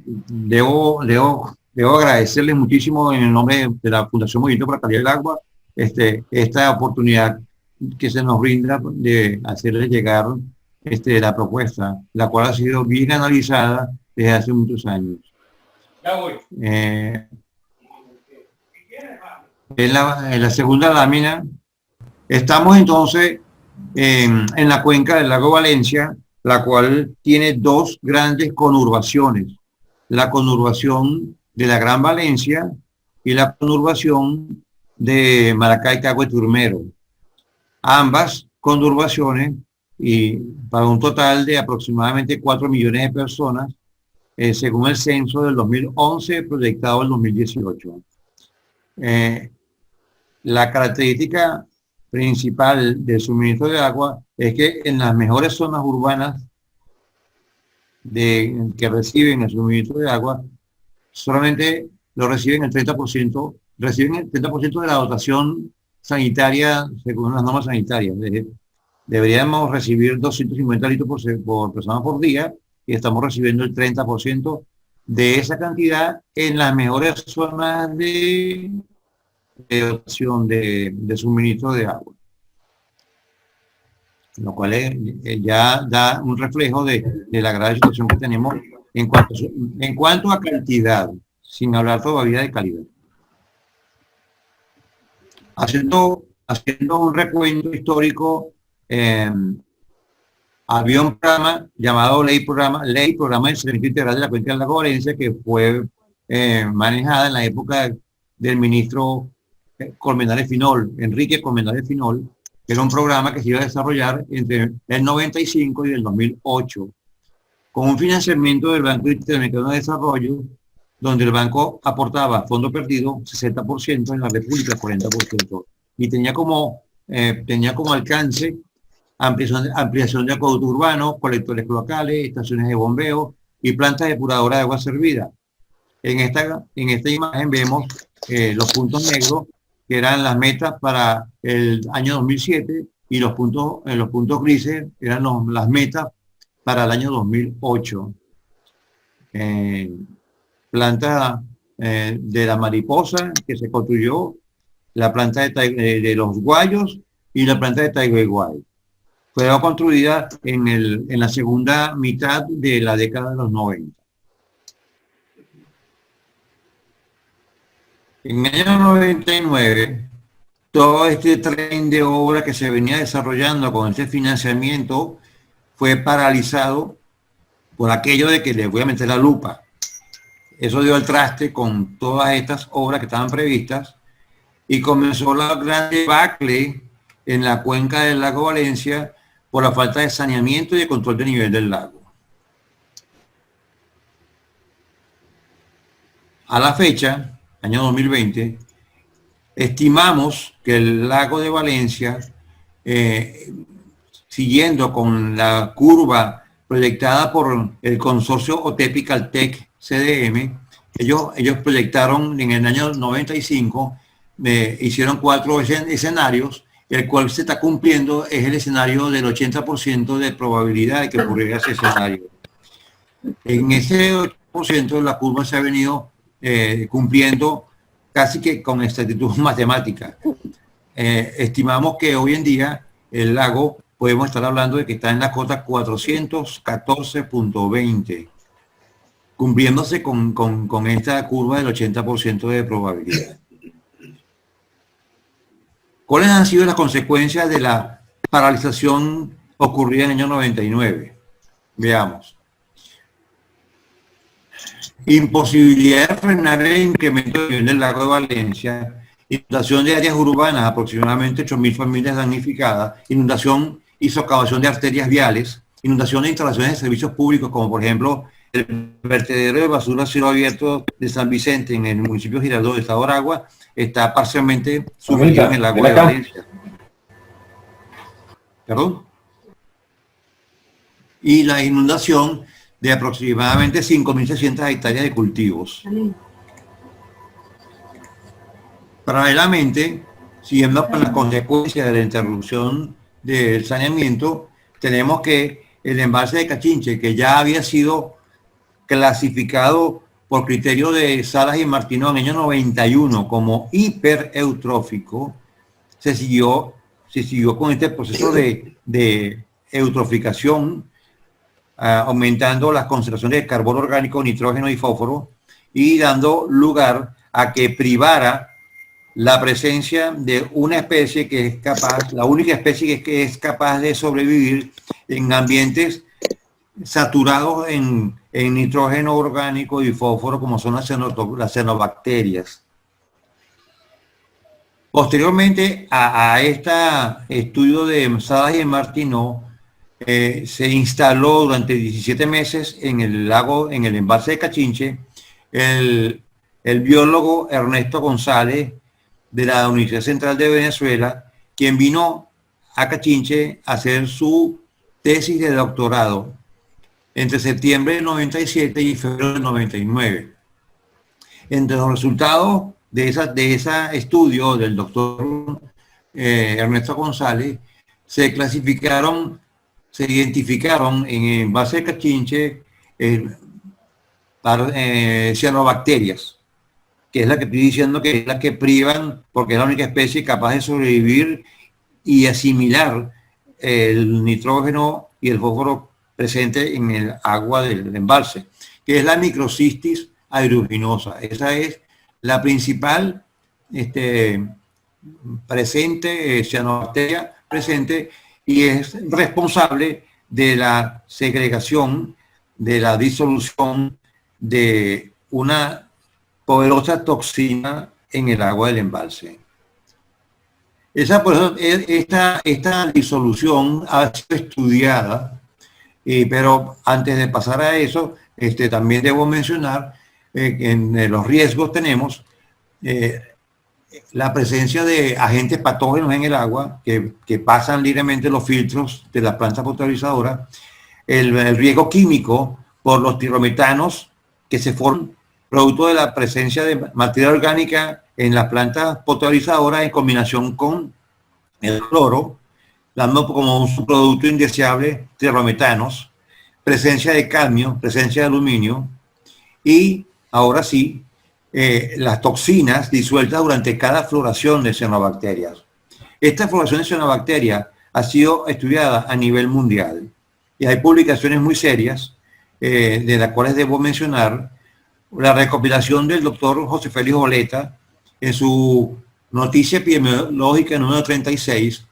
debo agradecerles muchísimo en el nombre de la Fundación Movimiento para la Calidad del Agua esta oportunidad que se nos brinda de hacerles llegar la propuesta, la cual ha sido bien analizada desde hace muchos años. Eh, en la segunda lámina estamos entonces en la cuenca del lago Valencia, la cual tiene dos grandes conurbaciones, la conurbación de la Gran Valencia y la conurbación de Maracay, Cagua y Turmero. Ambas conurbaciones, y para un total de aproximadamente 4 millones de personas, según el censo del 2011 proyectado el 2018. La característica principal del suministro de agua es que en las mejores zonas urbanas que reciben el suministro de agua, solamente lo reciben el 30%, reciben el 30% de la dotación sanitaria según las normas sanitarias. Deberíamos recibir 250 litros por persona por día y estamos recibiendo el 30% de esa cantidad en las mejores zonas de dotación de suministro de agua, lo cual ya da un reflejo de la grave situación que tenemos en cuanto a cantidad, sin hablar todavía de calidad. Haciendo un recuento histórico, había un programa llamado Programa de Saneamiento Integral de la Cuenca del Lago Valencia, que fue manejada en la época del ministro Colmenares Finol, Enrique Colmenares Finol, que era un programa que se iba a desarrollar entre el 95 y el 2008, con un financiamiento del Banco Interamericano de Desarrollo, donde el banco aportaba fondo perdido 60%, en la República 40%, y tenía como alcance ampliación de acueducto urbano, colectores locales, estaciones de bombeo y plantas depuradoras de agua servida. En esta imagen vemos los puntos negros, que eran las metas para el año 2007, y los puntos grises eran las metas para el año 2008. Planta de la mariposa que se construyó, la planta de los guayos y la planta de Taiguay. Fue construida en la segunda mitad de la década de los 90. En el año 99, todo este tren de obra que se venía desarrollando con este financiamiento fue paralizado por aquello de que les voy a meter la lupa. Eso dio al traste con todas estas obras que estaban previstas y comenzó la gran debacle en la cuenca del lago Valencia por la falta de saneamiento y de control de nivel del lago. A la fecha, año 2020, estimamos que el lago de Valencia, siguiendo con la curva proyectada por el consorcio OTEP Caltech CDM, ellos proyectaron en el año 95, hicieron 4 escenarios, el cual se está cumpliendo es el escenario del 80% de probabilidad de que ocurriera ese escenario. En ese 8% la curva se ha venido cumpliendo casi que con exactitud matemática. Estimamos que hoy en día el lago, podemos estar hablando de que está en la cota 414.20, cumpliéndose con esta curva del 80% de probabilidad. ¿Cuáles han sido las consecuencias de la paralización ocurrida en el año 99? Veamos. Imposibilidad de frenar el incremento del nivel del lago de Valencia, inundación de áreas urbanas, aproximadamente 8.000 familias damnificadas, inundación y socavación de arterias viales, inundación de instalaciones de servicios públicos, como por ejemplo el vertedero de basura a cielo abierto de San Vicente en el municipio de Girardot, de Estado de Aragua, está parcialmente sumergido en el lago de Valencia. ¿Perdón? Y la inundación de aproximadamente 5.600 hectáreas de cultivos. Paralelamente, siguiendo con las consecuencias de la interrupción del saneamiento, tenemos que el embalse de Cachinche, que ya había sido clasificado por criterio de Salas y Martino en el año 91 como hipereutrófico, se siguió con este proceso de eutroficación, aumentando las concentraciones de carbono orgánico, nitrógeno y fósforo, y dando lugar a que privara la presencia de una especie que es capaz, la única especie que es capaz de sobrevivir en ambientes saturados en nitrógeno orgánico y fósforo, como son las cianobacterias. Posteriormente a este estudio de Salas y Martino, se instaló durante 17 meses en el lago, en el embalse de Cachinche, el biólogo Ernesto González de la Universidad Central de Venezuela, quien vino a Cachinche a hacer su tesis de doctorado entre septiembre del 97 y febrero del 99. Entre los resultados de ese estudio del doctor Ernesto González, se identificaron en base de Cachinche cianobacterias, que es la que estoy diciendo que es la que privan, porque es la única especie capaz de sobrevivir y asimilar el nitrógeno y el fósforo presente en el agua del embalse, que es la microcistis aeruginosa. Esa es la principal cianobacteria presente, y es responsable de la segregación, de la disolución de una poderosa toxina en el agua del embalse. Esta disolución ha sido estudiada, pero antes de pasar a eso, también debo mencionar que en los riesgos tenemos la presencia de agentes patógenos en el agua que pasan libremente los filtros de la planta potabilizadora, el riesgo químico por los tirometanos que se forman producto de la presencia de materia orgánica en las plantas potabilizadoras en combinación con el cloro, dando como un subproducto indeseable tirometanos, presencia de cadmio, presencia de aluminio, y ahora sí, las toxinas disueltas durante cada floración de cianobacterias. Esta floración de cianobacterias ha sido estudiada a nivel mundial y hay publicaciones muy serias, de las cuales debo mencionar la recopilación del doctor José Félix Oleta en su noticia epidemiológica número 36,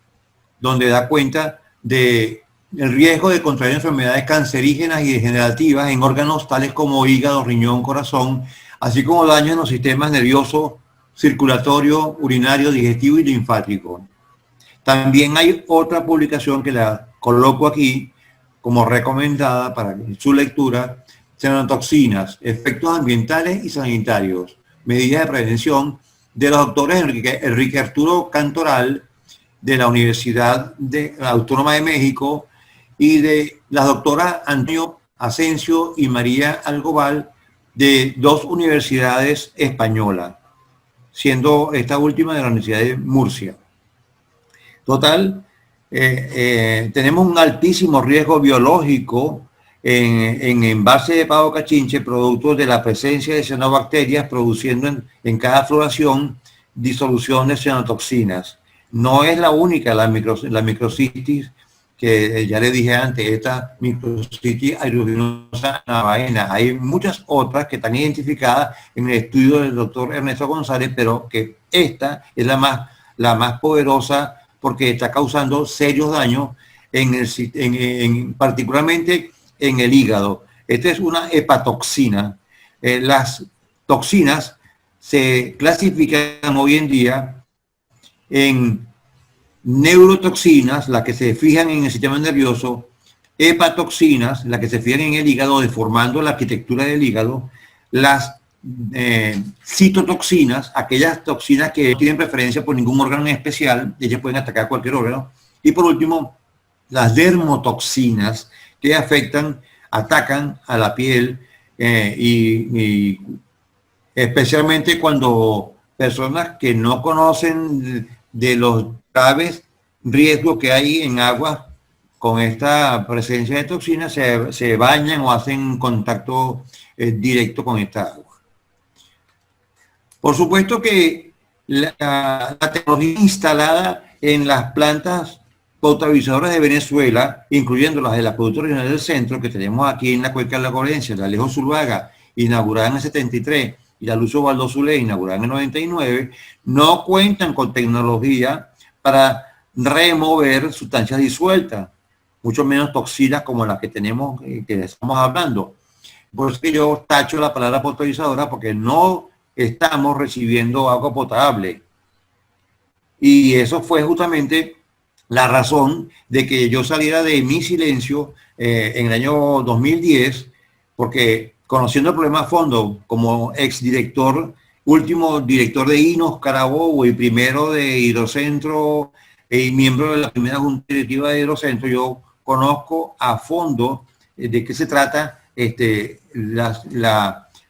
donde da cuenta de el riesgo de contraer enfermedades cancerígenas y degenerativas en órganos tales como hígado, riñón, corazón, así como daños en los sistemas nervioso, circulatorio, urinario, digestivo y linfático. También hay otra publicación que la coloco aquí como recomendada para su lectura: cianotoxinas, efectos ambientales y sanitarios, medidas de prevención, de los doctores Enrique Arturo Cantoral, de la Universidad Autónoma de México, y de las doctoras Antonio Asensio y María Algobal, de dos universidades españolas, siendo esta última de la Universidad de Murcia. Total, tenemos un altísimo riesgo biológico en envase de Pavo Cachinche, producto de la presencia de cianobacterias produciendo en cada floración disolución de cianotoxinas. No es la única, la microcistis, que ya le dije antes, esta microcistis aeruginosa navaena. Hay muchas otras que están identificadas en el estudio del doctor Ernesto González, pero que esta es la más poderosa porque está causando serios daños particularmente en el hígado. Esta es una hepatoxina. Las toxinas se clasifican hoy en día en neurotoxinas, las que se fijan en el sistema nervioso; hepatoxinas, las que se fijan en el hígado, deformando la arquitectura del hígado; las citotoxinas, aquellas toxinas que no tienen preferencia por ningún órgano en especial, ellas pueden atacar cualquier órgano; y por último, las dermotoxinas, que atacan a la piel, y especialmente cuando personas que no conocen de los graves riesgos que hay en aguas con esta presencia de toxinas se bañan o hacen contacto directo con esta agua. Por supuesto que la tecnología instalada en las plantas potabilizadoras de Venezuela, incluyendo las de la Productora Regional del Centro, que tenemos aquí en la Cuenca de la Colencia, la Alejo Zuluaga, inaugurada en el 73, y la Lucio Baldo Zulé, inaugurada en el 99, no cuentan con tecnología para remover sustancias disueltas, mucho menos toxinas como las que tenemos, que estamos hablando. Por eso que yo tacho la palabra potabilizadora, porque no estamos recibiendo agua potable. Y eso fue justamente la razón de que yo saliera de mi silencio en el año 2010, porque conociendo el problema a fondo, como exdirector, último director de INOS Carabobo y primero de Hidrocentro y miembro de la primera junta directiva de Hidrocentro, yo conozco a fondo de qué se trata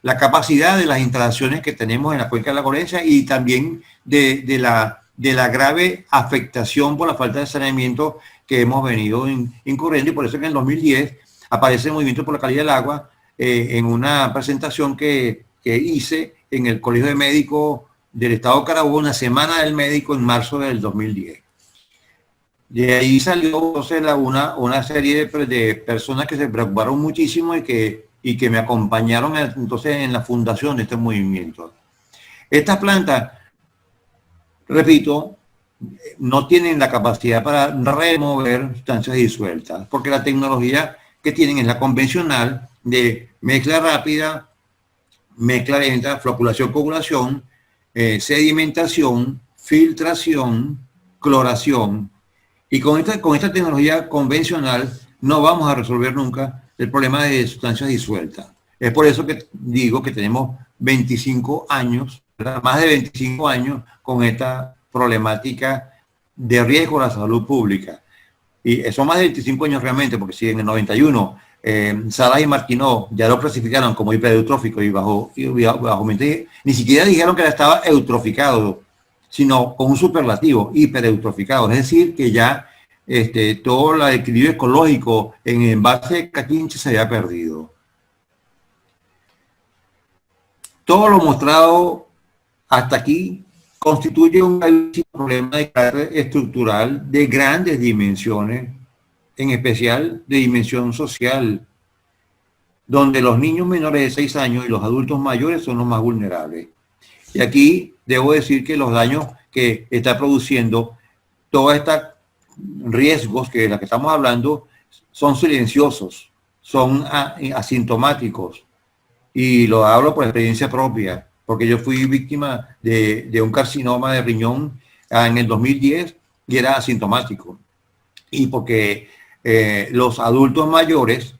la capacidad de las instalaciones que tenemos en la Cuenca de la Colencia y también de la grave afectación por la falta de saneamiento que hemos venido incurriendo, y por eso que en el 2010 aparece el Movimiento por la Calidad del Agua en una presentación que hice en el Colegio de Médicos del Estado de Carabobo, una semana del médico en marzo del 2010. De ahí salió entonces una serie de personas que se preocuparon muchísimo y que me acompañaron entonces en la fundación de este movimiento. Estas plantas, repito, no tienen la capacidad para remover sustancias disueltas, porque la tecnología que tienen es la convencional de mezcla rápida, mezcla lenta, floculación, coagulación, sedimentación, filtración, cloración. Y con esta tecnología convencional no vamos a resolver nunca el problema de sustancias disueltas. Es por eso que digo que tenemos 25 años, ¿verdad? Más de 25 años con esta problemática de riesgo a la salud pública. Y son más de 25 años realmente, porque si en el 91 Salas y Marquinó ya lo clasificaron como hipereutrófico y bajo ni siquiera dijeron que estaba eutroficado, sino con un superlativo, hipereutroficado. Es decir, que ya todo el equilibrio ecológico en envase de Caquinche se había perdido. Todo lo mostrado hasta aquí constituye un problema de carácter estructural de grandes dimensiones, en especial de dimensión social, donde los niños menores de 6 años y los adultos mayores son los más vulnerables. Y aquí debo decir que los daños que está produciendo todos estos riesgos de los que estamos hablando son silenciosos, son asintomáticos. Y lo hablo por experiencia propia, porque yo fui víctima de un carcinoma de riñón en el 2010 y era asintomático. Y porque los adultos mayores,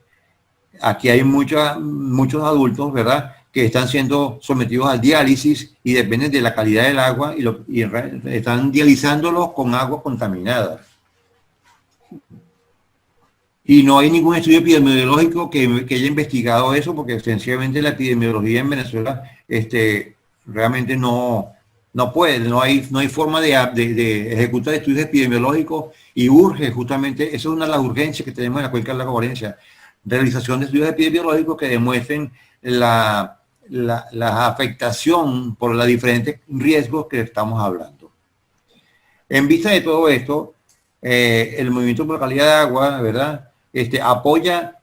aquí hay muchos adultos, ¿verdad?, que están siendo sometidos al diálisis y dependen de la calidad del agua y están dializándolos con agua contaminada. Y no hay ningún estudio epidemiológico que haya investigado eso, porque sencillamente la epidemiología en Venezuela realmente no hay forma de ejecutar estudios epidemiológicos, y urge justamente, esa es una de las urgencias que tenemos en la Cuenca de la Colencia, realización de estudios epidemiológicos que demuestren la afectación por los diferentes riesgos que estamos hablando. En vista de todo esto, el Movimiento por la Calidad de Agua, ¿verdad?, apoya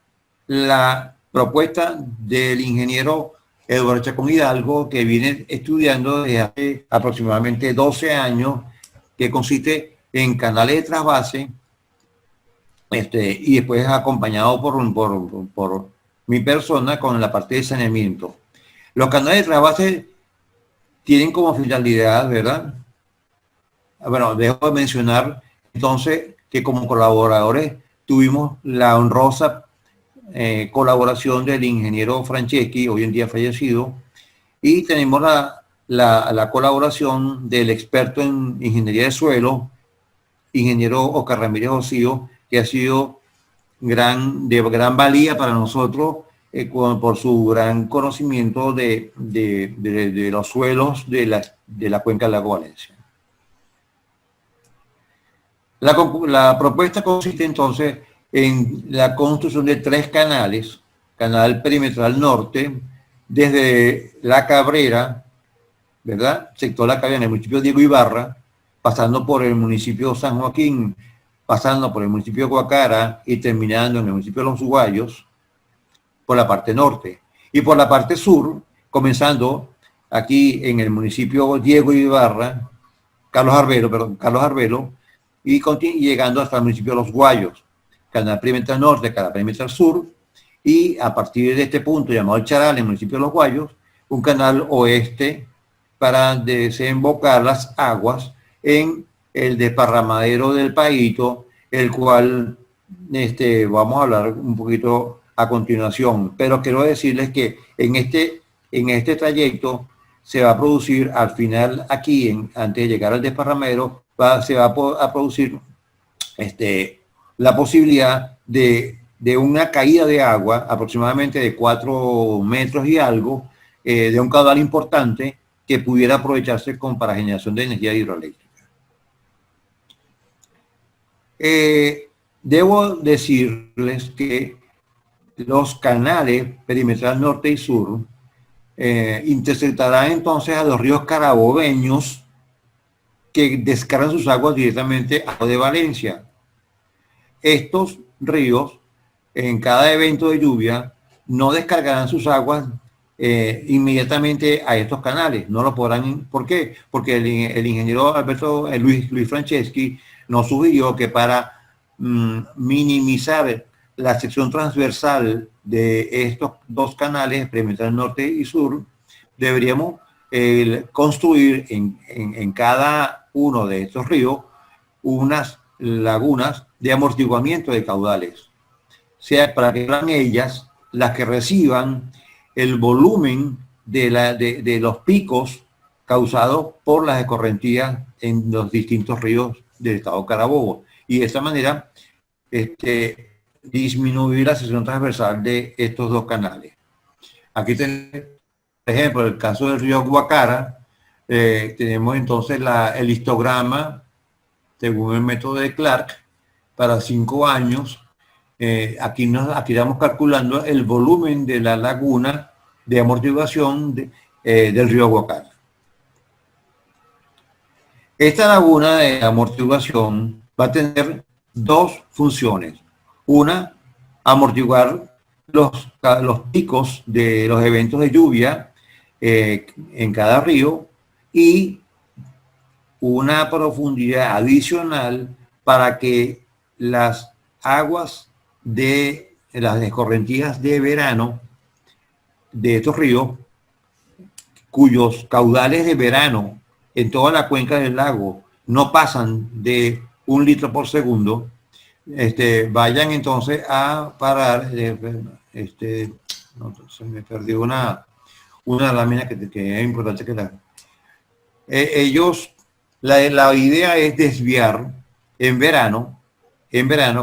la propuesta del ingeniero Eduardo Chacón Hidalgo, que viene estudiando desde hace aproximadamente 12 años, que consiste en canales de trasvase, y después acompañado por mi persona con la parte de saneamiento. Los canales de trasvase tienen como finalidad, ¿verdad? Bueno, dejo de mencionar entonces que como colaboradores tuvimos la honrosa colaboración del ingeniero Franceschi, hoy en día fallecido, y tenemos la colaboración del experto en ingeniería de suelo, ingeniero Oscar Ramírez Ocío, que ha sido de gran valía para nosotros por su gran conocimiento de los suelos de la cuenca del lago Valencia. La propuesta consiste entonces en la construcción de 3 canales: canal perimetral norte, desde La Cabrera, ¿verdad? Sector La Cabrera, en el municipio de Diego Ibarra, pasando por el municipio de San Joaquín, pasando por el municipio de Guacara y terminando en el municipio de Los Uguayos, por la parte norte. Y por la parte sur, comenzando aquí en el municipio Diego Ibarra, Carlos Arbelo, y llegando hasta el municipio de Los Guayos, canal perimetral norte, canal perimetral sur, y a partir de este punto llamado El Charal, en el municipio de Los Guayos, un canal oeste para desembocar las aguas en el desparramadero del Paito, el cual vamos a hablar un poquito a continuación, pero quiero decirles que en este trayecto se va a producir al final aquí, antes de llegar al desparramadero, se va a producir la posibilidad de una caída de agua aproximadamente de 4 metros y algo, de un caudal importante que pudiera aprovecharse para generación de energía hidroeléctrica. Debo decirles que los canales perimetral norte y sur interceptarán entonces a los ríos carabobeños que descargan sus aguas directamente a de Valencia. Estos ríos, en cada evento de lluvia, no descargarán sus aguas inmediatamente a estos canales. No lo podrán. ¿Por qué? Porque el ingeniero Luis Franceschi nos sugirió que para minimizar la sección transversal de estos dos canales, perimetral norte y sur, deberíamos construir en cada uno de estos ríos unas lagunas de amortiguamiento de caudales, sea para que sean ellas las que reciban el volumen de los picos causados por las escorrentías en los distintos ríos del estado Carabobo, y de esta manera disminuir la sección transversal de estos dos canales. Aquí tenemos, por ejemplo, el caso del río Guacara, tenemos entonces el histograma según el método de Clark para 5 años. Aquí estamos calculando el volumen de la laguna de amortiguación del río Guacara. Esta laguna de amortiguación va a tener dos funciones. Una, amortiguar los picos de los eventos de lluvia en cada río, y una profundidad adicional para que las aguas de las escorrentías de verano de estos ríos, cuyos caudales de verano en toda la cuenca del lago no pasan de 1 litro por segundo, vayan entonces a parar. No, se me perdió una lámina que es importante que la... la idea es desviar en verano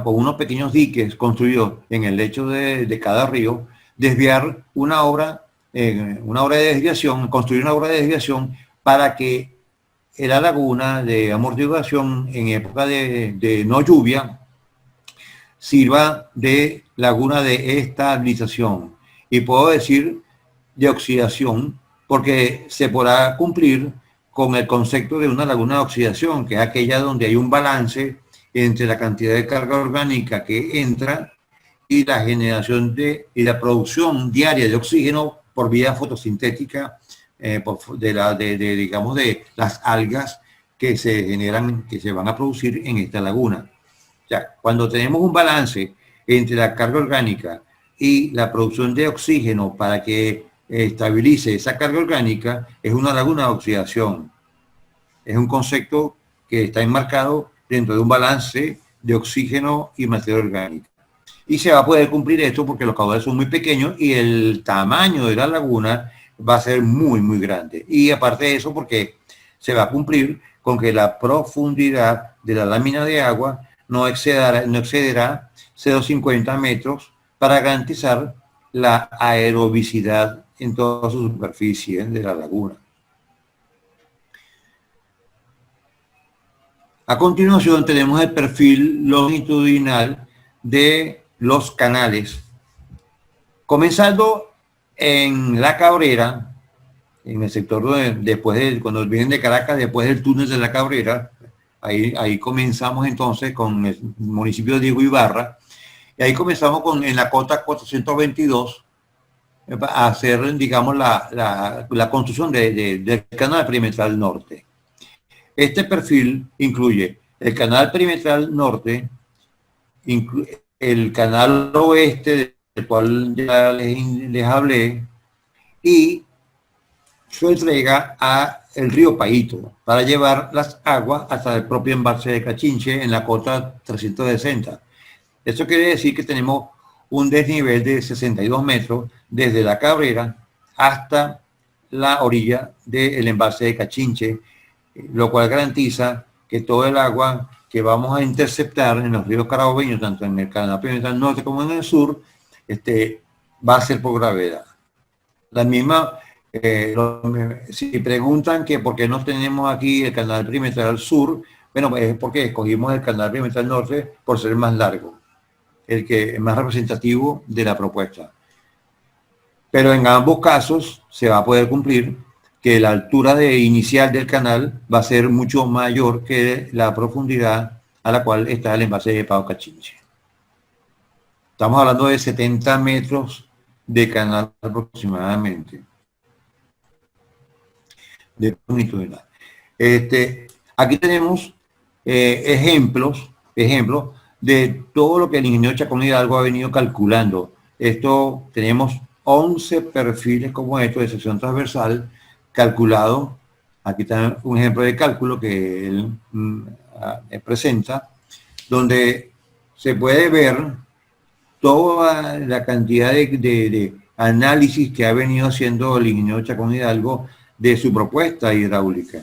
con unos pequeños diques construidos en el lecho de cada río, desviar una obra de desviación, construir una obra de desviación para que la laguna de amortiguación en época de no lluvia sirva de laguna de estabilización, y puedo decir de oxidación porque se podrá cumplir con el concepto de una laguna de oxidación, que es aquella donde hay un balance entre la cantidad de carga orgánica que entra y la generación y la producción diaria de oxígeno por vía fotosintética, digamos, de las algas que se generan, que se van a producir en esta laguna. O sea, cuando tenemos un balance entre la carga orgánica y la producción de oxígeno para que estabilice esa carga orgánica, es una laguna de oxidación. Es un concepto que está enmarcado dentro de un balance de oxígeno y materia orgánica. Y se va a poder cumplir esto porque los caudales son muy pequeños y el tamaño de la laguna va a ser muy, muy grande. Y aparte de eso, porque se va a cumplir con que la profundidad de la lámina de agua no excederá 0,50 metros para garantizar la aerobicidad en toda su superficie de la laguna. A continuación tenemos el perfil longitudinal de los canales, comenzando En La Cabrera, en el sector cuando vienen de Caracas, después del túnel de La Cabrera, ahí comenzamos entonces con el municipio de Diego Ibarra, y ahí comenzamos en la cota 422 a hacer, digamos, la construcción del canal perimetral norte. Este perfil incluye el canal perimetral norte, el canal oeste, del cual ya les hablé, y su entrega a el río Paito para llevar las aguas hasta el propio embalse de Cachinche en la cota 360. Eso quiere decir que tenemos un desnivel de 62 metros desde la Cabrera hasta la orilla del embalse de Cachinche, lo cual garantiza que todo el agua que vamos a interceptar en los ríos carabobeños, tanto en el canal perimetral norte como en el sur, va a ser por gravedad. La misma, si preguntan que por qué no tenemos aquí el canal perimetral sur, bueno, es porque escogimos el canal perimetral norte por ser más largo, el que es más representativo de la propuesta. Pero en ambos casos se va a poder cumplir que la altura inicial del canal va a ser mucho mayor que la profundidad a la cual está el embalse de Pao Cachinche. Estamos hablando de 70 metros de canal aproximadamente, de longitudinal. Aquí tenemos ejemplos de todo lo que el ingeniero Chacón Hidalgo ha venido calculando. Tenemos 11 perfiles como estos de sección transversal calculado. Aquí está un ejemplo de cálculo que él presenta, donde se puede ver toda la cantidad de análisis que ha venido haciendo el ingeniero Chacón Hidalgo de su propuesta hidráulica.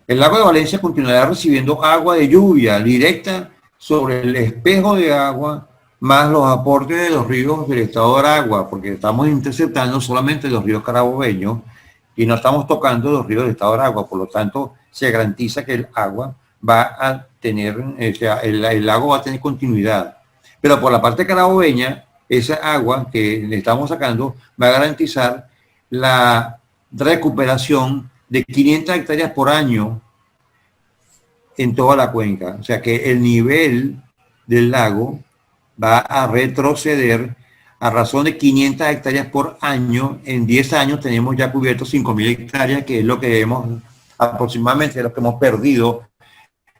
El lago de Valencia continuará recibiendo agua de lluvia directa sobre el espejo de agua, más los aportes de los ríos del estado de Aragua, porque estamos interceptando solamente los ríos carabobeños y no estamos tocando los ríos del estado de Aragua. Por lo tanto, se garantiza que el agua va a tener, el lago va a tener continuidad. Pero por la parte carabobeña, esa agua que le estamos sacando va a garantizar la recuperación de 500 hectáreas por año en toda la cuenca. O sea que el nivel del lago va a retroceder a razón de 500 hectáreas por año. En 10 años tenemos ya cubiertos 5.000 hectáreas, que es lo que hemos, aproximadamente lo que hemos perdido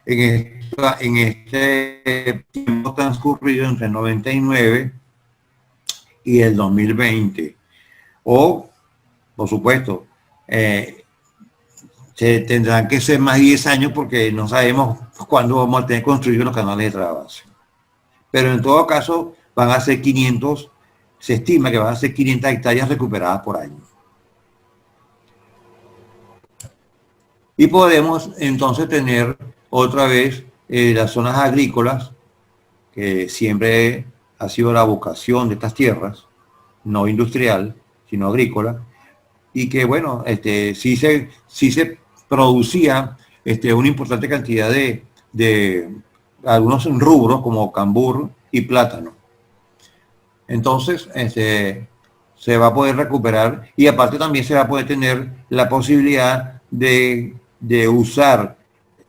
en este tiempo transcurrido entre el 99 y el 2020. O, por supuesto, tendrán que ser más de 10 años porque no sabemos cuándo vamos a tener construidos los canales de trasvase. Pero en todo caso van a ser 500, se estima que van a ser 500 hectáreas recuperadas por año. Y podemos entonces tener otra vez las zonas agrícolas, que siempre ha sido la vocación de estas tierras, no industrial, sino agrícola, y que bueno, sí se producía una importante cantidad de algunos rubros como cambur y plátano. Entonces, se va a poder recuperar, y aparte también se va a poder tener la posibilidad de usar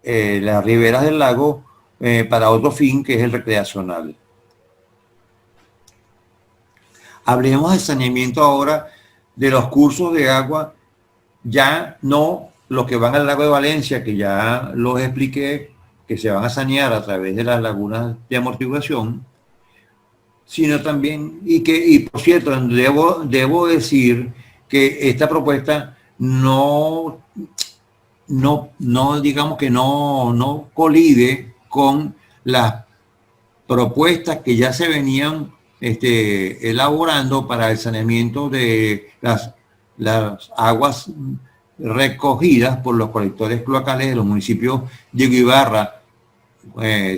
las riberas del lago para otro fin, que es el recreacional. Hablemos de saneamiento ahora de los cursos de agua, ya no los que van al lago de Valencia, que ya los expliqué, que se van a sanear a través de las lagunas de amortiguación, sino también, y por cierto, debo decir que esta propuesta no digamos que no colide con las propuestas que ya se venían elaborando para el saneamiento de las aguas recogidas por los colectores cloacales de los municipios de Ibarra,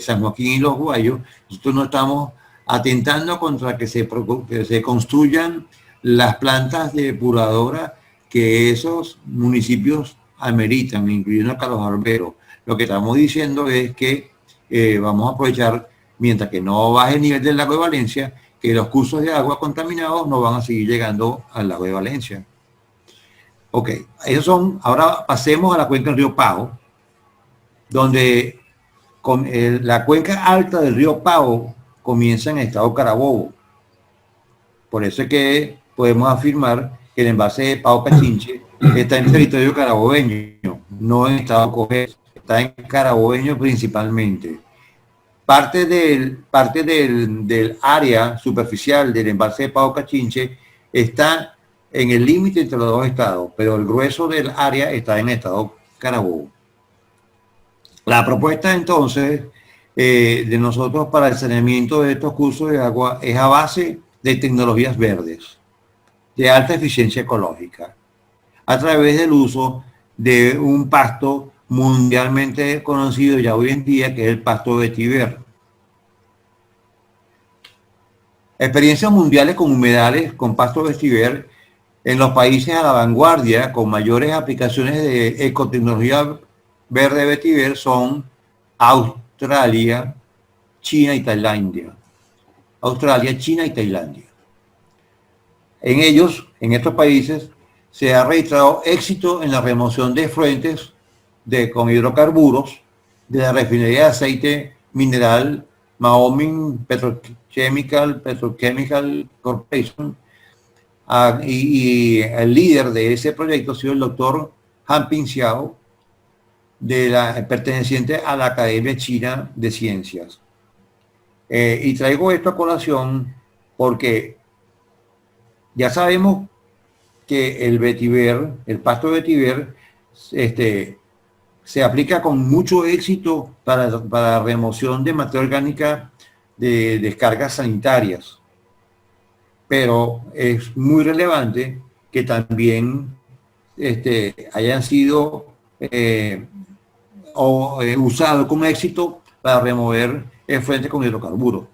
San Joaquín y Los Guayos. Nosotros no estamos atentando contra que se construyan las plantas depuradoras que esos municipios ameritan, incluyendo Carlos Barbero. Lo que estamos diciendo es que vamos a aprovechar mientras que no baje el nivel del lago de Valencia, que los cursos de agua contaminados no van a seguir llegando al lago de Valencia. Ok, esos son, ahora pasemos a la cuenca del río Pao, donde la cuenca alta del río Pao comienza en el estado Carabobo. Por eso es que podemos afirmar que el embalse de Pao Cachinche está en territorio carabobeño, no en estado Cojedes, está en carabobeño principalmente. Parte del área superficial del embalse de Pao Cachinche está en el límite entre los dos estados, pero el grueso del área está en el estado Carabobo. La propuesta entonces de nosotros para el saneamiento de estos cursos de agua es a base de tecnologías verdes, de alta eficiencia ecológica, a través del uso de un pasto mundialmente conocido ya hoy en día, que es el pasto vetiver. Experiencias mundiales con humedales, con pasto vetiver, en los países a la vanguardia, con mayores aplicaciones de ecotecnología verde vetiver, son Australia, China y Tailandia. Australia, China y Tailandia. En ellos, en estos países, se ha registrado éxito en la remoción de efluentes con hidrocarburos de la refinería de aceite mineral Maoming Petrochemical Corporation, y el líder de ese proyecto ha sido el doctor Han Ping Xiao, perteneciente a la Academia China de Ciencias. Y traigo esto a colación porque ya sabemos que el vetiver, el pasto vetiver, se aplica con mucho éxito para remoción de materia orgánica de descargas sanitarias. Pero es muy relevante que también hayan sido usados con éxito para remover efluentes con hidrocarburos.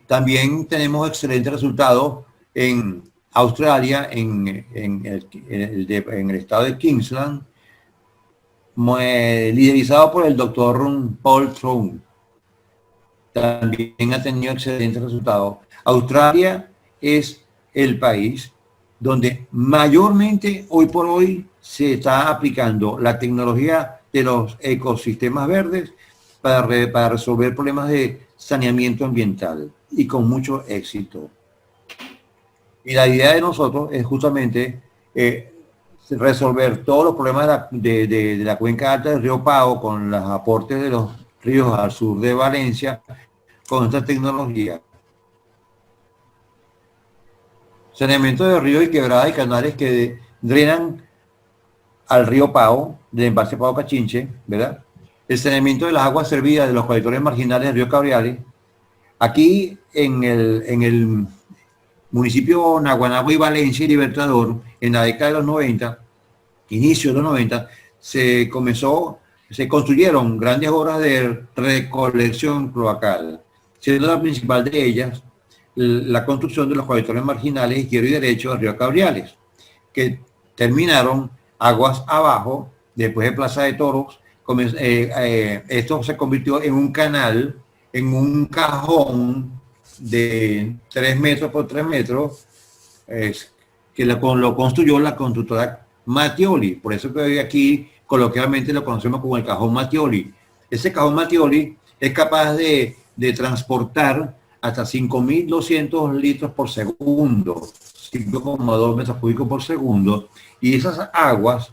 También tenemos excelentes resultados en Australia, en el estado de Queensland, liderizado por el doctor Paul Trump. También ha tenido excelentes resultados. Australia es el país donde mayormente hoy por hoy se está aplicando la tecnología de los ecosistemas verdes para resolver problemas de saneamiento ambiental, y con mucho éxito. Y la idea de nosotros es justamente resolver todos los problemas de la cuenca alta del río Pao con los aportes de los ríos al sur de Valencia con esta tecnología. Saneamiento de ríos y quebradas y canales que drenan al río Pao, del embalse Pao Cachinche, ¿verdad? El saneamiento de las aguas servidas de los colectores marginales del río Cabriales. Aquí en el municipio Naguanagua y Valencia y Libertador, en la década de los 90, inicio de los 90, se construyeron grandes obras de recolección cloacal, siendo la principal de ellas la construcción de los colectores marginales izquierdo y derecho del río Cabriales, que terminaron aguas abajo, después de Plaza de Toros. Esto se convirtió en un canal, en un cajón de 3 metros por 3 metros, que lo construyó la constructora Mattioli. Por eso que hoy aquí coloquialmente lo conocemos como el cajón Mattioli. Ese cajón Mattioli es capaz de transportar hasta 5.200 litros por segundo, 5,2 metros cúbicos por segundo, y esas aguas,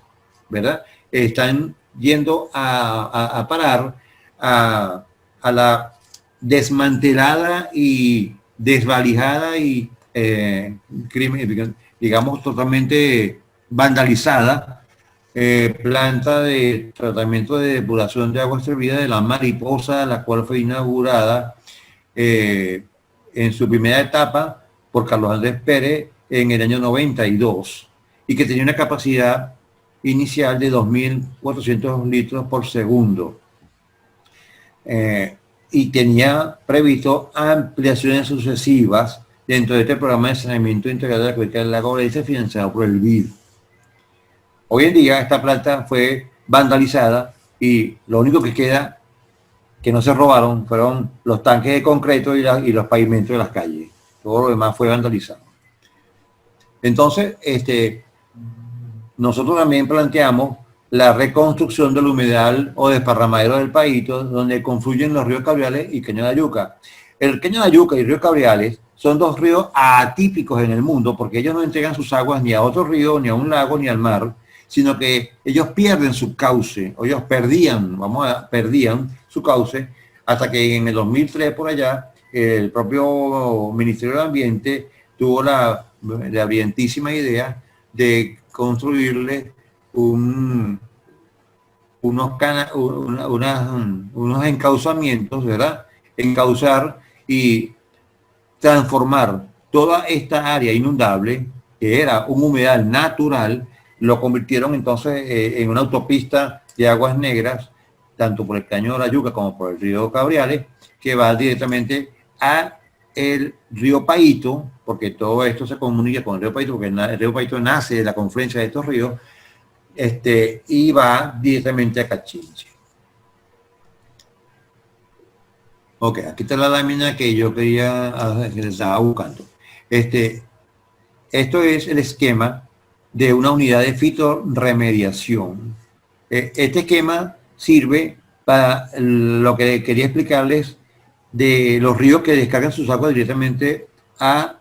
¿verdad?, están yendo a parar a la desmantelada y desvalijada y digamos totalmente vandalizada planta de tratamiento de depuración de aguas servidas de la Mariposa, la cual fue inaugurada en su primera etapa por Carlos Andrés Pérez en el año 92, y que tenía una capacidad inicial de 2.400 litros por segundo. Y tenía previsto ampliaciones sucesivas dentro de este programa de saneamiento integral de la cuenca del lago Valencia, financiado por el BID. Hoy en día esta planta fue vandalizada y lo único que queda que no se robaron fueron los tanques de concreto y los pavimentos de las calles. Todo lo demás fue vandalizado. Entonces, nosotros también planteamos la reconstrucción del humedal o desparramadero del Paito, donde confluyen los ríos Cabriales y Caño de Ayuca. El Caño de Ayuca y el río Cabriales son dos ríos atípicos en el mundo, porque ellos no entregan sus aguas ni a otro río, ni a un lago, ni al mar, sino que ellos pierden su cauce, o ellos perdían su cauce, hasta que en el 2003 por allá, el propio Ministerio del Ambiente tuvo la brillantísima idea de construirle unos encauzamientos, ¿verdad? Encauzar y transformar toda esta área inundable, que era un humedal natural, lo convirtieron entonces en una autopista de aguas negras, tanto por el Caño de la Yuca como por el río Cabriales, que va directamente a el río Paito, porque todo esto se comunica con el río Paito, porque el río Paito nace de la confluencia de estos ríos, y va directamente a Cachinche. Ok, aquí está la lámina que yo quería, que les estaba buscando. Esto es el esquema de una unidad de fitorremediación. Este esquema sirve para lo que quería explicarles de los ríos que descargan sus aguas directamente a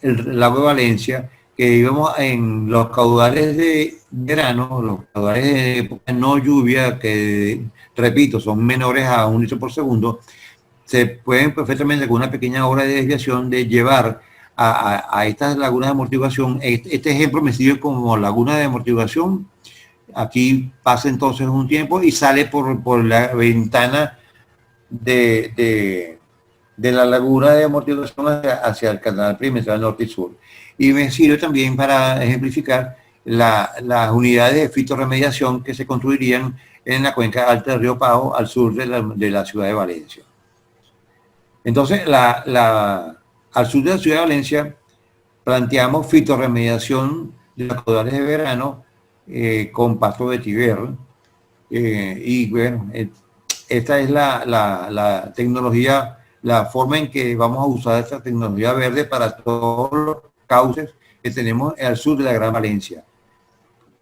el lago de Valencia, que vivimos en los caudales de verano, los caudales de época no lluvia, que repito, son menores a 1 litro por segundo, se pueden perfectamente con una pequeña obra de desviación de llevar a estas lagunas de amortiguación. Este ejemplo me sirve como laguna de amortiguación. Aquí pasa entonces un tiempo y sale por la ventana de la laguna de amortiguación hacia el canal perimetral norte y sur. Y me sirve también para ejemplificar las unidades de fitorremediación que se construirían en la cuenca alta del río Pajo, al sur de la ciudad de Valencia. Entonces, al sur de la ciudad de Valencia, planteamos fitorremediación de los caudales de verano con pasto de vetiver. Y bueno, esta es la tecnología, la forma en que vamos a usar esta tecnología verde para todos los cauces que tenemos al sur de la Gran Valencia.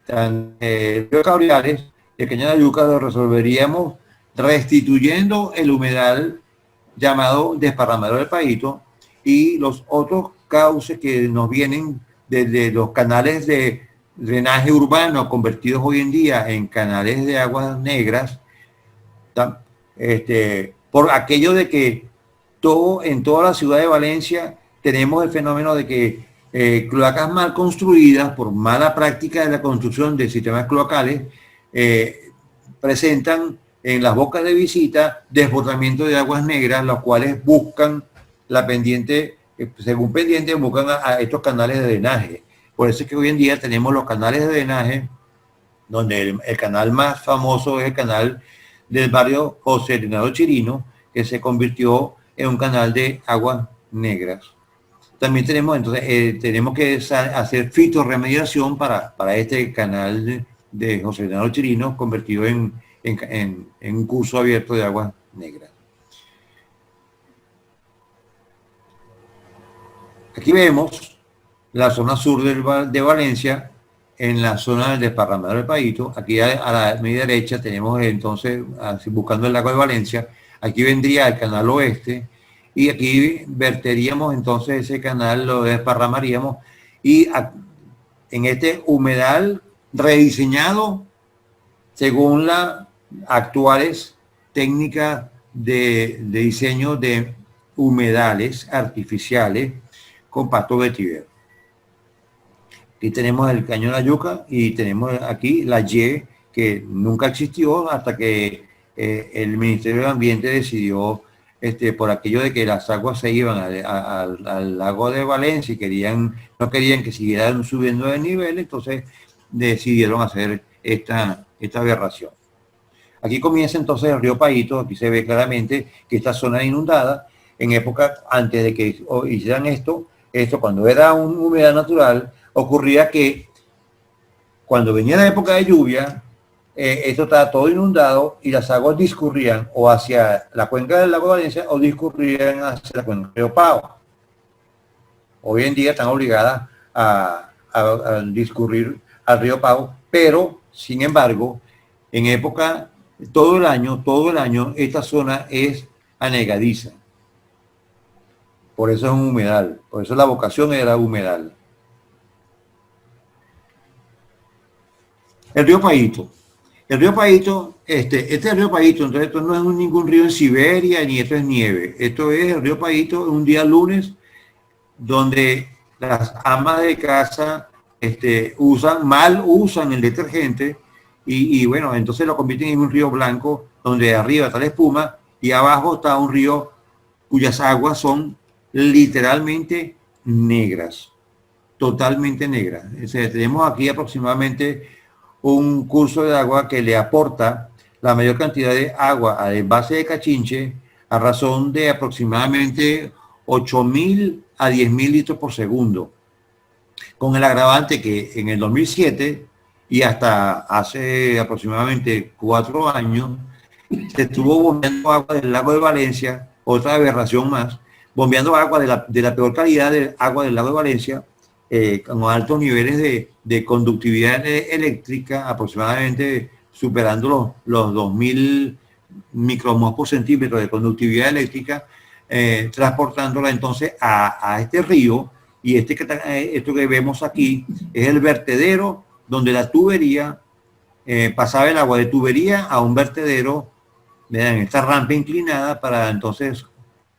El río Cabriales, el Caño de Ayuca, lo resolveríamos restituyendo el humedal llamado desparramadero del Paito, y los otros cauces que nos vienen desde los canales de drenaje urbano convertidos hoy en día en canales de aguas negras, por aquello de que en toda la ciudad de Valencia tenemos el fenómeno de que cloacas mal construidas por mala práctica de la construcción de sistemas cloacales presentan en las bocas de visita desbordamiento de aguas negras, los cuales buscan la pendiente, según pendiente, buscan a estos canales de drenaje. Por eso es que hoy en día tenemos los canales de drenaje, donde el canal más famoso es el canal del barrio José Leonardo Chirino, que se convirtió en un canal de aguas negras. También tenemos, entonces, tenemos que hacer fitorremediación para este canal de José Leonardo Chirino, convertido en un curso abierto de aguas negras. Aquí vemos la zona sur de Valencia, en la zona del desparramadero del Paito. Aquí a la media derecha tenemos entonces, buscando el lago de Valencia, aquí vendría el canal oeste, y aquí verteríamos entonces ese canal, lo desparramaríamos, y en este humedal rediseñado según las actuales técnicas de diseño de humedales artificiales con pasto vetiver. Aquí tenemos el Caño de la Yuca y tenemos aquí la Y, que nunca existió hasta que el Ministerio del Ambiente decidió, por aquello de que las aguas se iban al lago de Valencia y no querían que siguieran subiendo de nivel, entonces decidieron hacer esta aberración. Aquí comienza entonces el río Paito. Aquí se ve claramente que esta zona inundada, en época antes de que hicieran esto cuando era un humedad natural, ocurría que cuando venía la época de lluvia, esto estaba todo inundado y las aguas discurrían o hacia la cuenca del lago de Valencia o discurrían hacia la cuenca del río Pao. Hoy en día están obligadas a discurrir al río Pao, pero sin embargo, en época, todo el año, esta zona es anegadiza. Por eso es un humedal, por eso la vocación era humedal. El río Paito. El río Paito, este es el río Paito, entonces esto no es ningún río en Siberia, ni esto es nieve. Esto es el río Paito, un día lunes, donde las amas de casa usan el detergente y bueno, entonces lo convierten en un río blanco, donde arriba está la espuma y abajo está un río cuyas aguas son literalmente negras, totalmente negras. O sea, tenemos aquí aproximadamente un curso de agua que le aporta la mayor cantidad de agua al embalse de Cachinche a razón de aproximadamente 8.000 a 10.000 litros por segundo, con el agravante que en el 2007 y hasta hace aproximadamente 4 años se estuvo bombeando agua del lago de Valencia, otra aberración más, bombeando agua de la peor calidad de agua del lago de Valencia, con altos niveles de conductividad eléctrica, aproximadamente superando los 2.000 micromos por centímetro de conductividad eléctrica, transportándola entonces a este río. Y esto que vemos aquí es el vertedero donde la tubería, pasaba el agua de tubería a un vertedero en esta rampa inclinada para entonces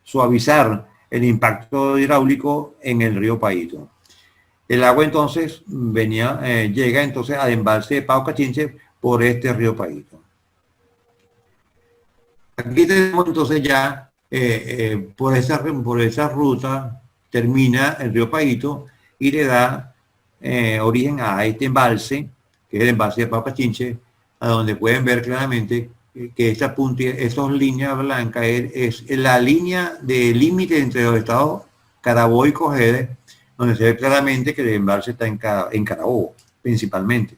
suavizar el impacto hidráulico en el río Paito. El agua entonces llega entonces al embalse de Pao Cachinche por este río Paito. Aquí tenemos entonces ya por esa ruta termina el río Paito y le da origen a este embalse, que es el embalse de Pao Cachinche, a donde pueden ver claramente que esta líneas blancas es la línea de límite entre los estados Carabobo y Cojedes, donde se ve claramente que el embalse está en Carabobo, principalmente.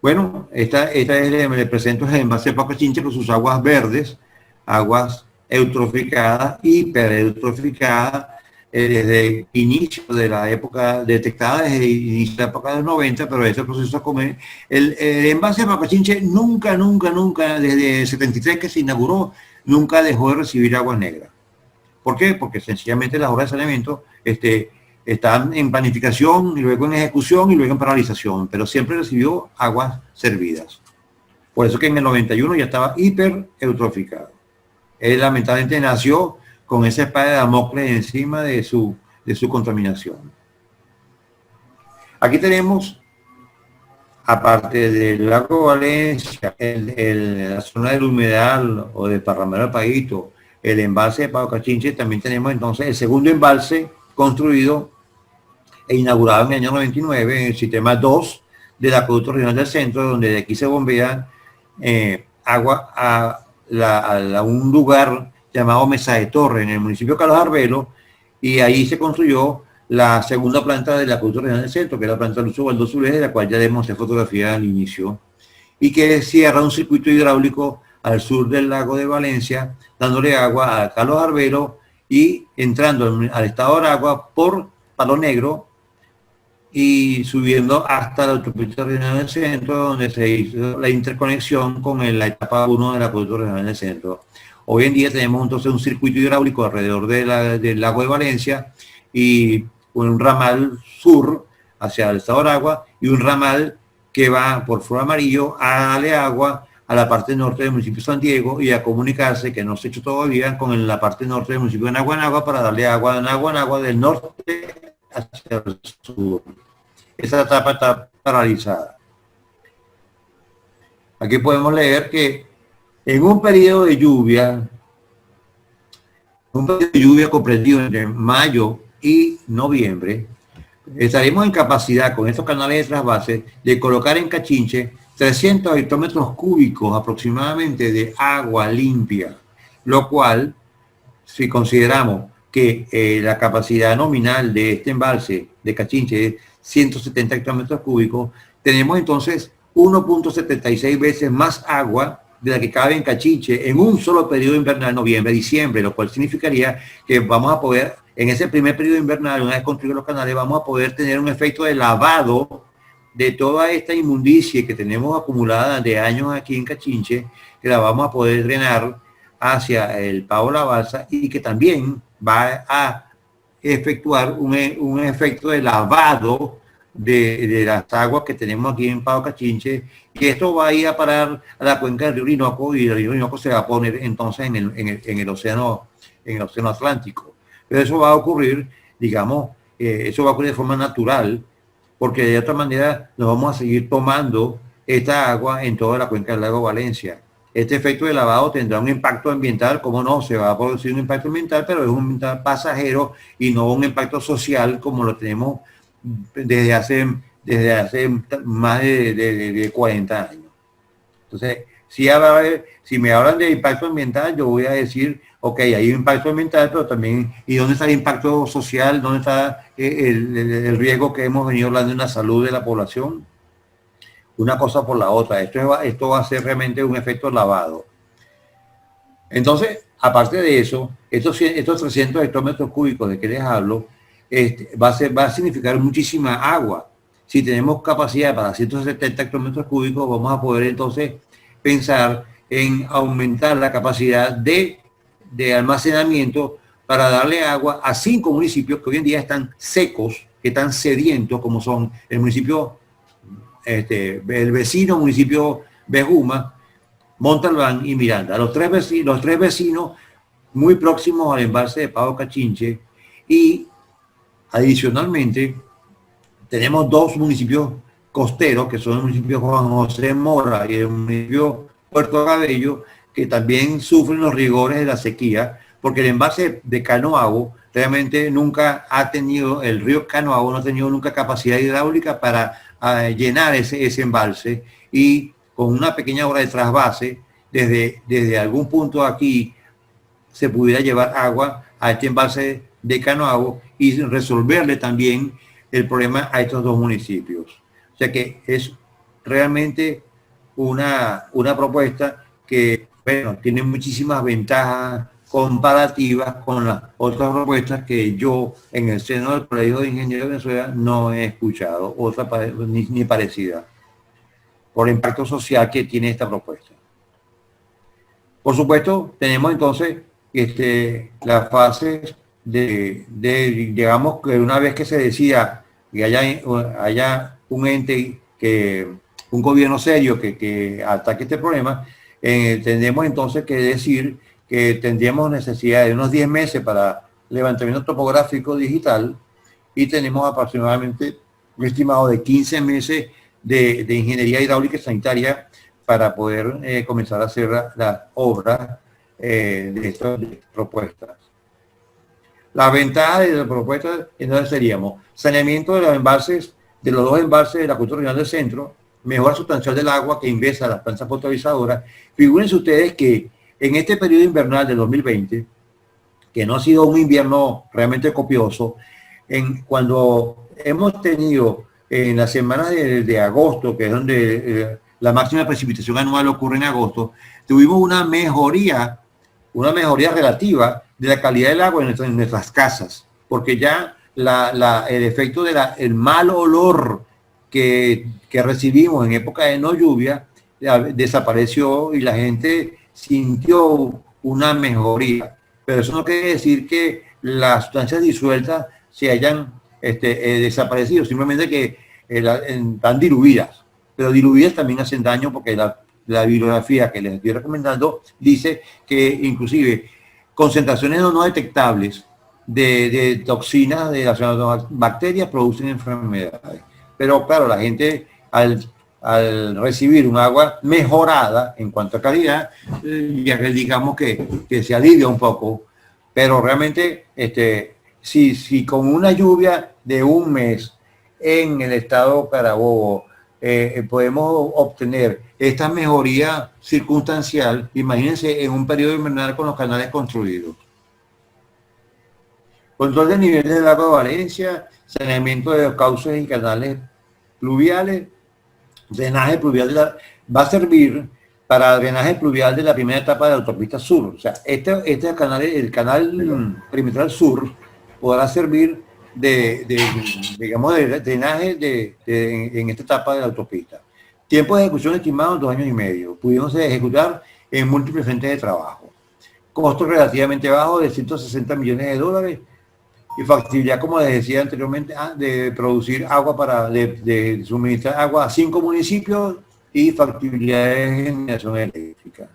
Bueno, le presento el embalse de Pao Cachinche con sus aguas verdes, aguas eutroficadas, hipereutroficadas, desde el inicio de la época, detectada desde el inicio de la época del 90, pero ese proceso el embalse de Pao Cachinche nunca, desde el 73 que se inauguró, nunca dejó de recibir agua negra. ¿Por qué? Porque sencillamente las obras de saneamiento están en planificación, y luego en ejecución y luego en paralización, pero siempre recibió aguas servidas. Por eso que en el 91 ya estaba hiper eutroficado. Él lamentablemente nació con esa espada de Damocles encima de su contaminación. Aquí tenemos, aparte del lago Valencia, la zona del humedal o del Parramero del Paito, el embalse de Pao Cachinche, también tenemos entonces el segundo embalse construido e inaugurado en el año 99 en el sistema 2 del acueducto regional del centro, donde de aquí se bombea agua a un lugar llamado Mesa de Torre, en el municipio de Carlos Arbelo, y ahí se construyó la segunda planta del acueducto regional del centro, que es la planta Lucio Valdó Zulés, de la cual ya demostré fotografía al inicio, y que cierra un circuito hidráulico al sur del lago de Valencia, dándole agua a Carlos Arbelo y entrando al estado de Aragua por Palo Negro y subiendo hasta la autopista regional del centro, donde se hizo la interconexión con la etapa 1 del acueducto regional del centro. Hoy en día tenemos entonces un circuito hidráulico alrededor del lago de Valencia y un ramal sur hacia el estado de Aragua y un ramal que va por Flor Amarillo a darle agua a la parte norte del municipio de San Diego y a comunicarse, que no se ha hecho todavía, con la parte norte del municipio de Naguanagua para darle agua a Naguanagua del norte hacia el sur. Esa etapa está paralizada. Aquí podemos leer que en un periodo de lluvia comprendido entre mayo y noviembre, estaremos en capacidad con estos canales de trasvase de colocar en Cachinche 300 hectómetros cúbicos aproximadamente de agua limpia, lo cual, si consideramos que la capacidad nominal de este embalse de Cachinche es 170 hectómetros cúbicos, tenemos entonces 1.76 veces más agua de la que cabe en Cachinche en un solo periodo invernal, noviembre-diciembre, lo cual significaría que vamos a poder, en ese primer periodo invernal, una vez construidos los canales, vamos a poder tener un efecto de lavado de toda esta inmundicia que tenemos acumulada de años aquí en Cachinche, que la vamos a poder drenar hacia el Pavo La Balsa y que también va a efectuar un efecto de lavado de las aguas que tenemos aquí en Pavo Cachinche, y esto va a ir a parar a la cuenca del río Orinoco, y el río Orinoco se va a poner entonces en el océano Atlántico. Pero eso va a ocurrir, digamos, eso va a ocurrir de forma natural, porque de otra manera nos vamos a seguir tomando esta agua en toda la cuenca del lago Valencia. Este efecto de lavado tendrá un impacto ambiental, como no, se va a producir un impacto ambiental, pero es un impacto pasajero y no un impacto social como lo tenemos desde hace más de 40 años. Entonces, si me hablan de impacto ambiental, yo voy a decir, ok, hay un impacto ambiental, pero también, ¿y dónde está el impacto social? ¿Dónde está el riesgo que hemos venido hablando en la salud de la población? Una cosa por la otra. Esto va a ser realmente un efecto lavado. Entonces, aparte de eso, estos 300 hectómetros cúbicos de que les hablo, va a significar muchísima agua. Si tenemos capacidad para 170 hectómetros cúbicos, vamos a poder entonces pensar en aumentar la capacidad de almacenamiento para darle agua a 5 municipios que hoy en día están secos, que están sedientos, como son el municipio, el vecino municipio Bejuma, Montalbán y Miranda. Los tres vecinos muy próximos al embalse de Pavo Cachinche, y adicionalmente tenemos 2 municipios costeros, que son el municipio Juan José Mora y el municipio Puerto Cabello, que también sufren los rigores de la sequía, porque el embalse de Canoabo realmente nunca ha tenido, el río Canoabo no ha tenido nunca capacidad hidráulica para llenar ese embalse, y con una pequeña obra de trasvase, desde algún punto aquí se pudiera llevar agua a este embalse de Canoabo y resolverle también el problema a estos 2 municipios. O sea que es realmente una propuesta que, bueno, tiene muchísimas ventajas comparativas con las otras propuestas que yo en el seno del Colegio de Ingenieros de Venezuela no he escuchado, otra ni parecida, por el impacto social que tiene esta propuesta. Por supuesto, tenemos entonces las fases digamos, que una vez que se decida que haya un ente, un gobierno serio que ataque este problema, tendremos entonces que decir que tendríamos necesidad de unos 10 meses para levantamiento topográfico digital, y tenemos aproximadamente un estimado de 15 meses de ingeniería hidráulica y sanitaria para poder comenzar a hacer las obras de estas propuestas. La ventaja de la propuesta entonces seríamos saneamiento de los embalses, de los 2 embalses de la Acueducto Regional del Centro, mejora sustancial del agua que ingresa a las plantas potabilizadoras. Figúrense ustedes que en este periodo invernal del 2020, que no ha sido un invierno realmente copioso, cuando hemos tenido en las semanas de agosto, que es donde la máxima precipitación anual ocurre en agosto, tuvimos una mejoría relativa de la calidad del agua en nuestras casas, porque ya el efecto del mal olor que recibimos en época de no lluvia desapareció, y la gente sintió una mejoría. Pero eso no quiere decir que las sustancias disueltas se hayan desaparecido, simplemente que están diluidas, pero diluidas también hacen daño, porque la bibliografía que les estoy recomendando dice que inclusive concentraciones no detectables de toxinas de las bacterias producen enfermedades. Pero claro, la gente al recibir un agua mejorada en cuanto a calidad, ya que digamos que se alivia un poco, pero realmente si con una lluvia de un mes en el estado Carabobo podemos obtener esta mejoría circunstancial, imagínense en un periodo invernal con los canales construidos. Control del nivel del lago de Valencia, saneamiento de los cauces y canales pluviales, drenaje pluvial va a servir para drenaje pluvial de la primera etapa de la autopista sur. O sea, este canal, el canal perimetral sur, podrá servir digamos, de drenaje en esta etapa de la autopista. Tiempo de ejecución estimado 2 años y medio, pudiéndose ejecutar en múltiples frentes de trabajo. Costo relativamente bajo de 160 millones de dólares y factibilidad, como les decía anteriormente, de producir agua de suministrar agua a 5 municipios y factibilidad de generación eléctrica.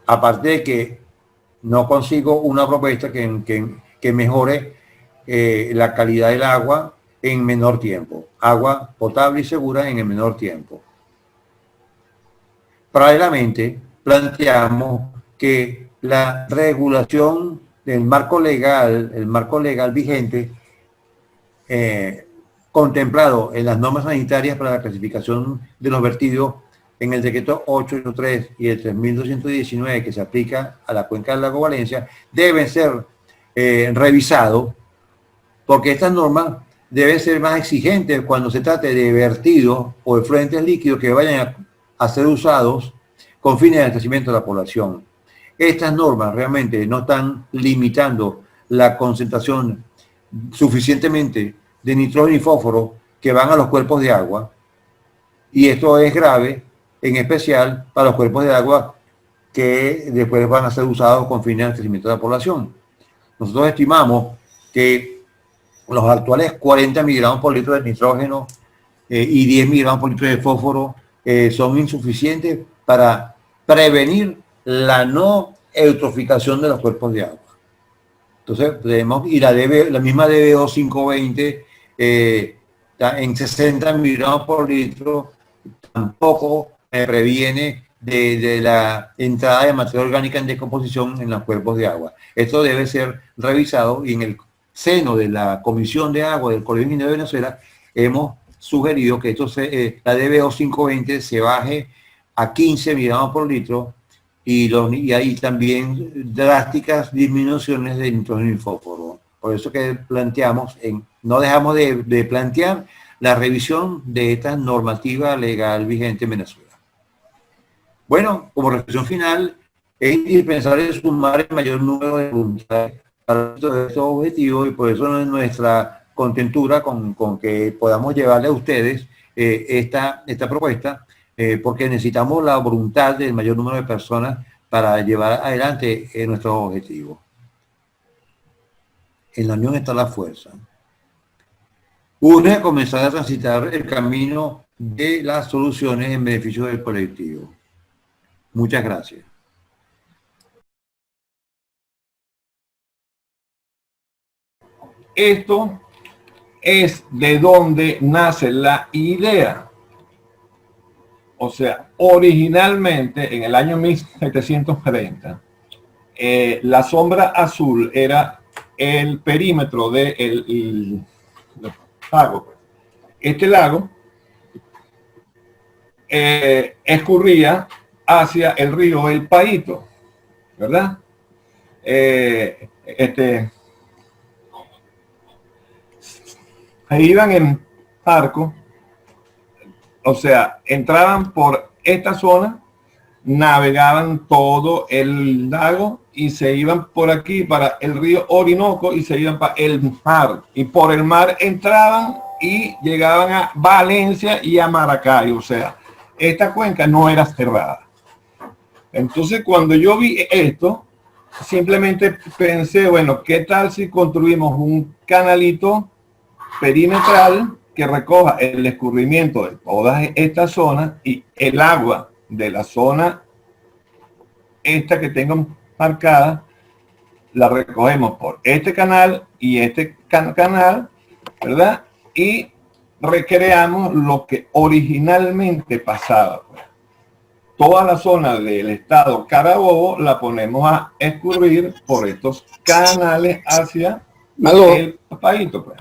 Aparte de que no consigo una propuesta que mejore la calidad del agua en menor tiempo. Agua potable y segura en el menor tiempo. Paralelamente, planteamos que la regulación del marco legal, el marco legal vigente, contemplado en las normas sanitarias para la clasificación de los vertidos en el decreto 883 y el 3219 que se aplica a la cuenca del lago Valencia, deben ser revisados, porque estas normas deben ser más exigentes cuando se trate de vertidos o de fluentes líquidos que vayan a ser usados con fines de abastecimiento de la población. Estas normas realmente no están limitando la concentración suficientemente de nitrógeno y fósforo que van a los cuerpos de agua, y esto es grave, en especial para los cuerpos de agua que después van a ser usados con fines de abastecimiento de la población. Nosotros estimamos que los actuales 40 miligramos por litro de nitrógeno y 10 miligramos por litro de fósforo son insuficientes para prevenir la no eutroficación de los cuerpos de agua. Entonces, tenemos, y la misma DBO 520 en 60 miligramos por litro tampoco previene de la entrada de materia orgánica en descomposición en los cuerpos de agua. Esto debe ser revisado, y en el seno de la Comisión de Agua del Colegio de Ingenieros de Venezuela hemos sugerido que la DBO 520 se baje a 15 miligramos por litro, y hay también drásticas disminuciones de nitrógeno y fósforo. Por eso que planteamos, no dejamos de plantear la revisión de esta normativa legal vigente en Venezuela. Bueno, como reflexión final, es indispensable sumar el mayor número de voluntades para estos objetivos, y por eso es nuestra contentura con que podamos llevarle a ustedes esta propuesta, porque necesitamos la voluntad del mayor número de personas para llevar adelante nuestros objetivos. En la unión está la fuerza. Urge comenzar a transitar el camino de las soluciones en beneficio del colectivo. Muchas gracias. Esto es de donde nace la idea. O sea, originalmente en el año 1730, la sombra azul era el perímetro del lago. Este lago escurría hacia el río El Paito, ¿verdad? Se iban en barco, o sea, entraban por esta zona, navegaban todo el lago y se iban por aquí para el río Orinoco y se iban para el mar. Y por el mar entraban y llegaban a Valencia y a Maracay. O sea, esta cuenca no era cerrada. Entonces, cuando yo vi esto, simplemente pensé, bueno, ¿qué tal si construimos un canalito perimetral que recoja el escurrimiento de todas estas zonas, y el agua de la zona esta que tengo marcada la recogemos por este canal y este canal, ¿verdad? Y recreamos lo que originalmente pasaba, pues. Toda la zona del estado Carabobo la ponemos a escurrir por estos canales hacia el Paito, pues.